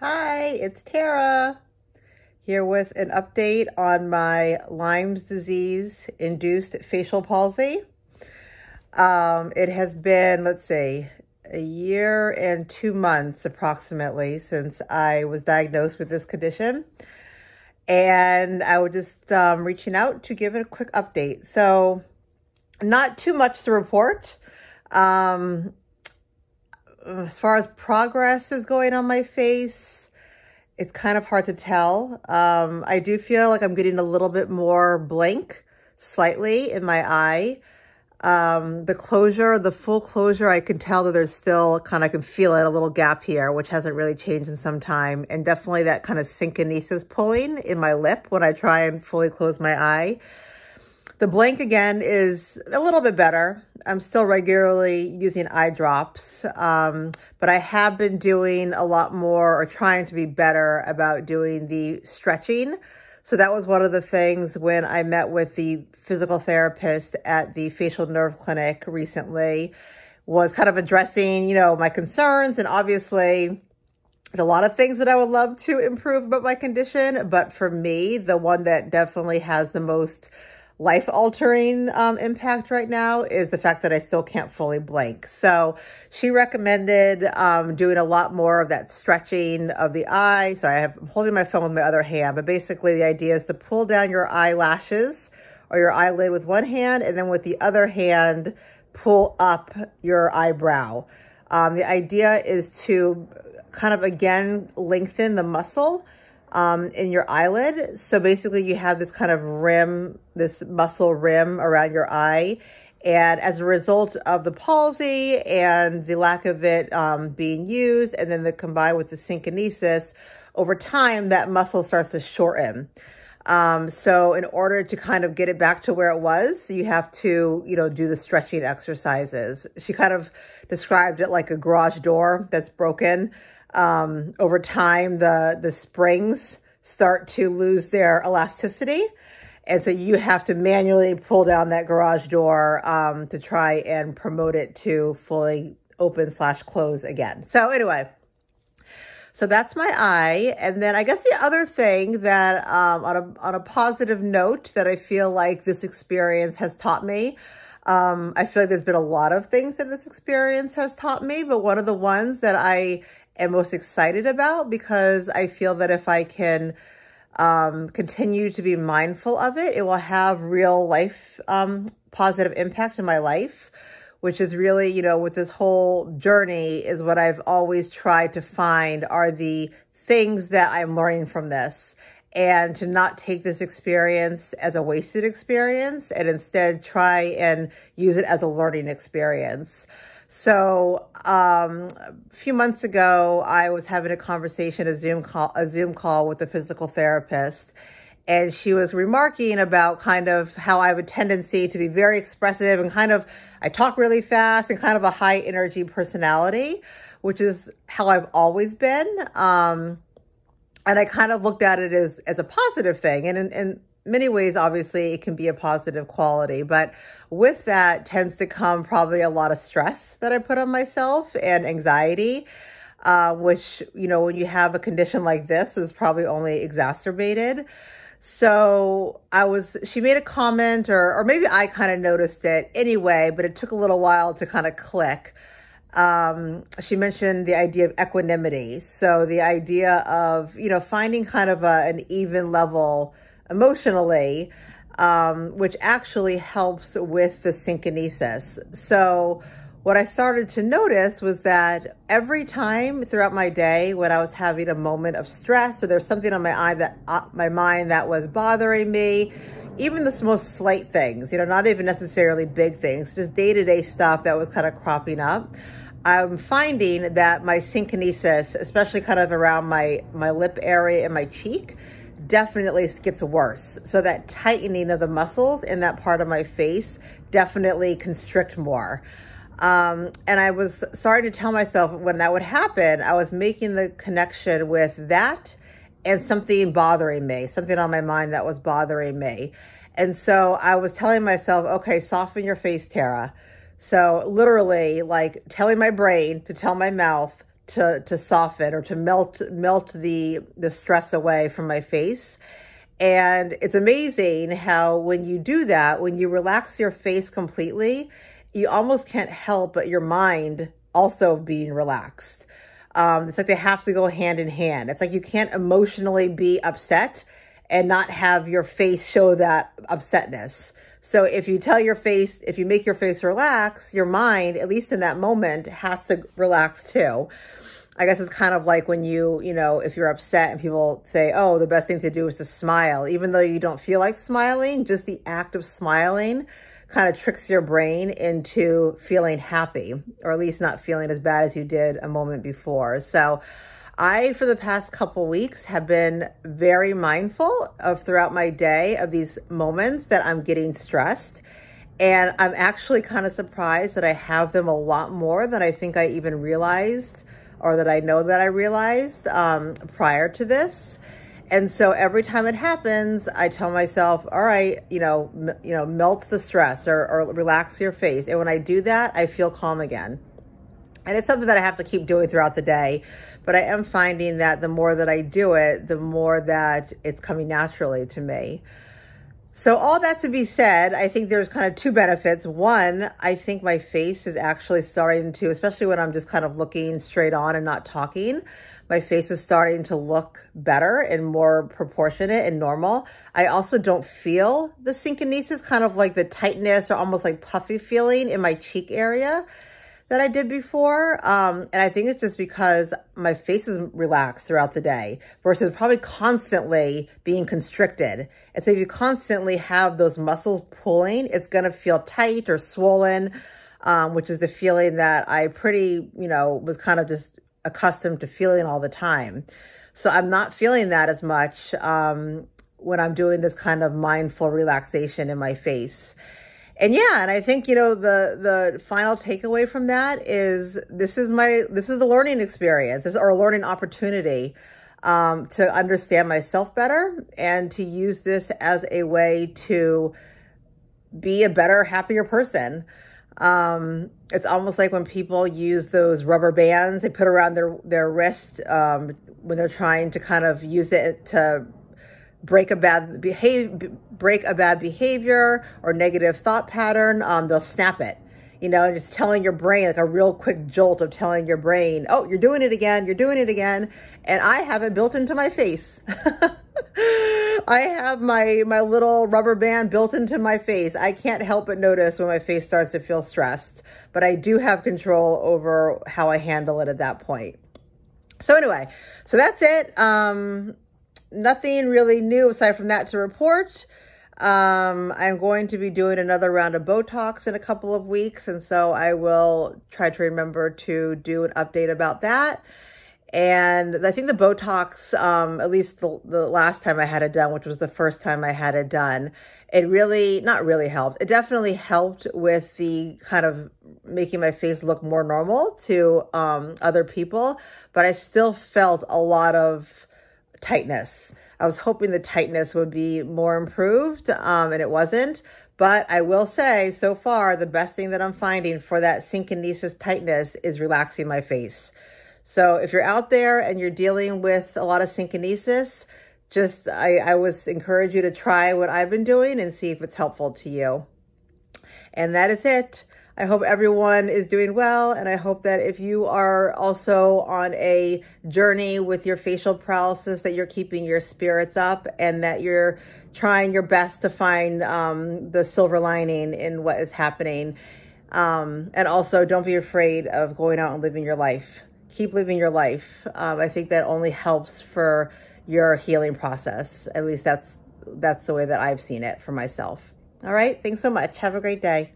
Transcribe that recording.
Hi, it's Tara here with an update on my Lyme's disease induced facial palsy. It has been, let's see, a year and 2 months approximately since I was diagnosed with this condition. And I was just reaching out to give it a quick update. So not too much to report. As far as progress is going on my face, it's kind of hard to tell. I do feel like I'm getting a little bit more blank slightly in my eye. The full closure, I can tell that there's still I can feel it, a little gap here, which hasn't really changed in some time. And definitely that kind of synkinesis pulling in my lip when I try and fully close my eye. The blank again is a little bit better. I'm still regularly using eye drops, but I have been doing a lot more or trying to be better about doing the stretching. So that was one of the things when I met with the physical therapist at the facial nerve clinic recently, was kind of addressing, my concerns. And obviously there's a lot of things that I would love to improve about my condition. But for me, the one that definitely has the most life-altering impact right now is the fact that I still can't fully blink. So she recommended doing a lot more of that stretching of the eye. So I'm holding my phone with my other hand, but basically the idea is to pull down your eyelashes or your eyelid with one hand, and then with the other hand, pull up your eyebrow. The idea is to kind of, again, lengthen the muscle in your eyelid. So basically you have this kind of rim, this muscle rim around your eye. And as a result of the palsy and the lack of it being used, and then combined with the synkinesis, over time, that muscle starts to shorten. So in order to kind of get it back to where it was, you have to, do the stretching exercises. She kind of described it like a garage door that's broken. Over time, the springs start to lose their elasticity. And so you have to manually pull down that garage door to try and promote it to fully open/close again. So anyway, so that's my eye. And then I guess the other thing that on a positive note that I feel like this experience has taught me, I feel like there's been a lot of things that this experience has taught me, but one of the ones that I am most excited about, because I feel that if I can continue to be mindful of it, it will have real life positive impact in my life, which is really, with this whole journey, is what I've always tried to find are the things that I'm learning from this, and to not take this experience as a wasted experience, and instead try and use it as a learning experience. So a few months ago, I was having a conversation, a Zoom call with a physical therapist, and she was remarking about kind of how I have a tendency to be very expressive and I talk really fast and kind of a high energy personality, which is how I've always been. And I kind of looked at it as a positive thing. And in many ways, obviously, it can be a positive quality. But with that tends to come probably a lot of stress that I put on myself and anxiety, which, when you have a condition like this, is probably only exacerbated. So she made a comment, or maybe I kind of noticed it anyway, but it took a little while to kind of click. She mentioned the idea of equanimity. So the idea of, finding kind of an even level emotionally, which actually helps with the synkinesis. So what I started to notice was that every time throughout my day when I was having a moment of stress, or there's something on my mind that was bothering me, even the most slight things, not even necessarily big things, just day-to-day stuff that was kind of cropping up, I'm finding that my synkinesis, especially kind of around my lip area and my cheek, definitely gets worse. So that tightening of the muscles in that part of my face definitely constrict more. And I was starting to tell myself when that would happen, I was making the connection with that and something bothering me, something on my mind that was bothering me. And so I was telling myself, okay, soften your face, Tara. So literally like telling my brain to tell my mouth to soften or to melt the stress away from my face. And it's amazing how when you do that, when you relax your face completely, you almost can't help but your mind also being relaxed. It's like they have to go hand in hand. It's like you can't emotionally be upset and not have your face show that upsetness. So if you make your face relax, your mind, at least in that moment, has to relax too. I guess it's kind of like when if you're upset and people say, oh, the best thing to do is to smile. Even though you don't feel like smiling, just the act of smiling kind of tricks your brain into feeling happy, or at least not feeling as bad as you did a moment before. So I, for the past couple weeks, have been very mindful of throughout my day of these moments that I'm getting stressed. And I'm actually kind of surprised that I have them a lot more than I think I even realized, or that I know that I realized prior to this. And so every time it happens, I tell myself, all right, melt the stress or relax your face. And when I do that, I feel calm again. And it's something that I have to keep doing throughout the day. But I am finding that the more that I do it, the more that it's coming naturally to me. So all that to be said, I think there's kind of two benefits. One, I think my face is actually starting to, especially when I'm just kind of looking straight on and not talking, my face is starting to look better and more proportionate and normal. I also don't feel the synkinesis, kind of like the tightness or almost like puffy feeling in my cheek area that I did before. And I think it's just because my face is relaxed throughout the day versus probably constantly being constricted. And so if you constantly have those muscles pulling, it's going to feel tight or swollen, which is the feeling that I was kind of just accustomed to feeling all the time. So I'm not feeling that as much when I'm doing this kind of mindful relaxation in my face. And yeah, and I think, the final takeaway from that is this is the learning experience, or a learning opportunity to understand myself better and to use this as a way to be a better, happier person. It's almost like when people use those rubber bands they put around their wrist when they're trying to kind of use it to break a bad behavior or negative thought pattern. They'll snap it, and just telling your brain, like a real quick jolt of telling your brain, oh, you're doing it again. And I have it built into my face. I have my little rubber band built into my face. I can't help but notice when my face starts to feel stressed, but I do have control over how I handle it at that point. So anyway, so that's it. Nothing really new aside from that to report. I'm going to be doing another round of Botox in a couple of weeks, and so I will try to remember to do an update about that. And I think the Botox, at least the last time I had it done, which was the first time I had it done, it really, not really helped. It definitely helped with the kind of making my face look more normal to other people, but I still felt a lot of tightness. I was hoping the tightness would be more improved, and it wasn't. But I will say, so far, the best thing that I'm finding for that synkinesis tightness is relaxing my face. So if you're out there and you're dealing with a lot of synkinesis, I would encourage you to try what I've been doing and see if it's helpful to you. And that is it. I hope everyone is doing well, and I hope that if you are also on a journey with your facial paralysis, that you're keeping your spirits up and that you're trying your best to find the silver lining in what is happening. And also, don't be afraid of going out and living your life. Keep living your life. I think that only helps for your healing process. At least that's the way that I've seen it for myself. All right. Thanks so much. Have a great day.